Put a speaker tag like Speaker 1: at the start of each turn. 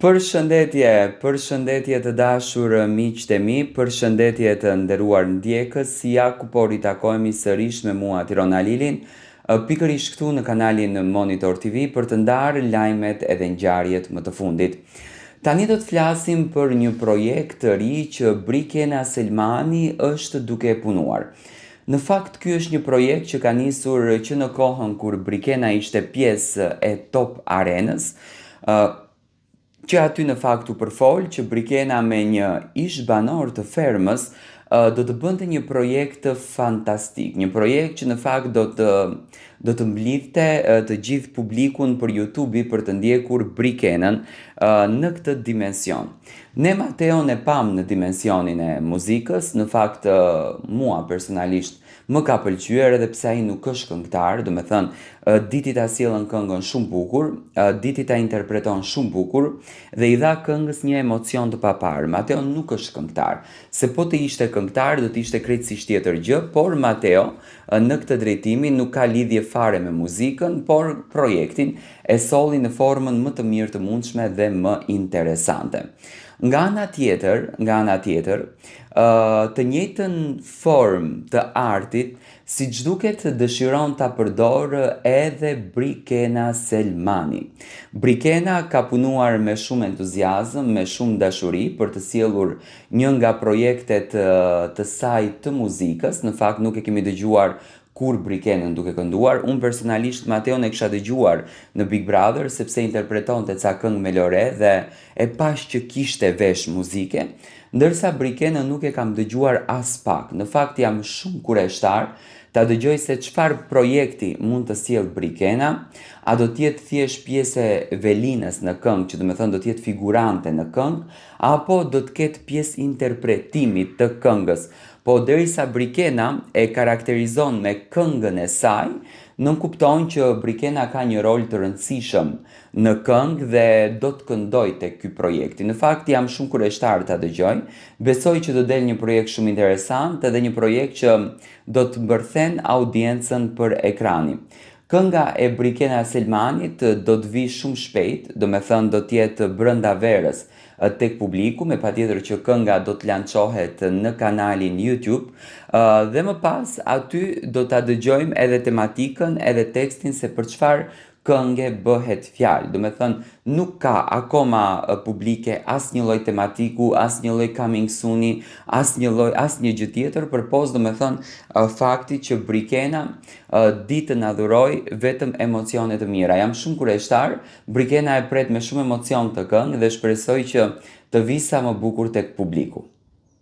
Speaker 1: Përshëndetje të dashur miqtë e mi, përshëndetje të nderuar ndjekës, ja ku po ritakojemi sërish me mua Tirona Lilin, pikërisht këtu në kanalin Monitor TV për të ndarë lajmet edhe ngjarjet më të fundit. Tani do të flasim për një projekt të ri që Brikena Selmani është duke punuar. Në fakt, ky është një projekt që ka nisur që në kohën kur Brikena ishte pjesë e Top Arenës, që aty në fakt u përfol që Brikena me një ish banor të fermës do të bënte një projekt fantastik, një projekt që në fakt do të mblidhte të gjithë publikun për YouTube për të ndjekur Brikenën në këtë dimension. Ne Mateon e pam në dimensionin e muzikës, në fakt mua personalisht më ka pëlqyer edhe pse ai nuk është këngëtar, do me thënë diti ta sjellën këngën shumë bukur, diti ta interpreton shumë bukur dhe i dha këngës një emocion të paparë. Mateo nuk është këngëtar, se po të ishte këngëtar do të ishte krejtësisht tjetër gjë, por Mateo në këtë drejtimin nuk ka lidhje fare me muzikën, por projektin e solli në formën më të mirë të mundshme dhe më interesante. Nga ana tjetër, të njëjtën formë të artit, siç duket dëshiron ta përdorë edhe Brikena Selmani. Brikena ka punuar me shumë entuziazëm, me shumë dashuri për të sjellur një nga projektet të saj të muzikës. Në fakt nuk e kemi dëgjuar kur Brikenën duke kënduar. Unë personalisht Mateon e kisha dëgjuar në Big Brother sepse interpretonte ca këngë me Lore dhe e pash që kishte vesh muzike, ndërsa Brikenën nuk e kam dëgjuar as pak. Në fakt jam shumë kureshtar ta dëgjoj se çfarë projekti mund të sjellë Brikena, a do të jetë thjesht pjesë e Velinës në këngë, që do të thonë do të jetë figurante në këngë, apo do të ketë pjesë interpretimi të këngës. Po derisa Brikena e karakterizon me këngën e saj, nënkupton që Brikena ka një rol të rëndësishëm në këngë dhe do të këndojë tek ky projekti. Në fakt jam shumë kureshtar ta dëgjoj. Besoj që do del një projekt shumë interesant edhe një projekt që do të mbërthen audiencën për ekrani. Kënga e Brikena Selmanit do të vi shumë shpejt, do me thënë do të jetë brenda verës tek publiku, me patjetër që kënga do të lançohet në kanalin YouTube dhe më pas aty do ta dëgjojmë edhe tematikën edhe tekstin se për çfarë kënge bëhet fjalë. Do me thënë nuk ka akoma publike asnjë lloj tematiku, asnjë lloj coming soon-i, asnjë gjë tjetër, përpos do me thënë fakti që Brikena ditë të na dhuroj vetëm emocione të mira. Jam shumë kureshtar, Brikena e pret me shumë emocion të këngë dhe shpresoj që të vi sa më bukur tek publiku.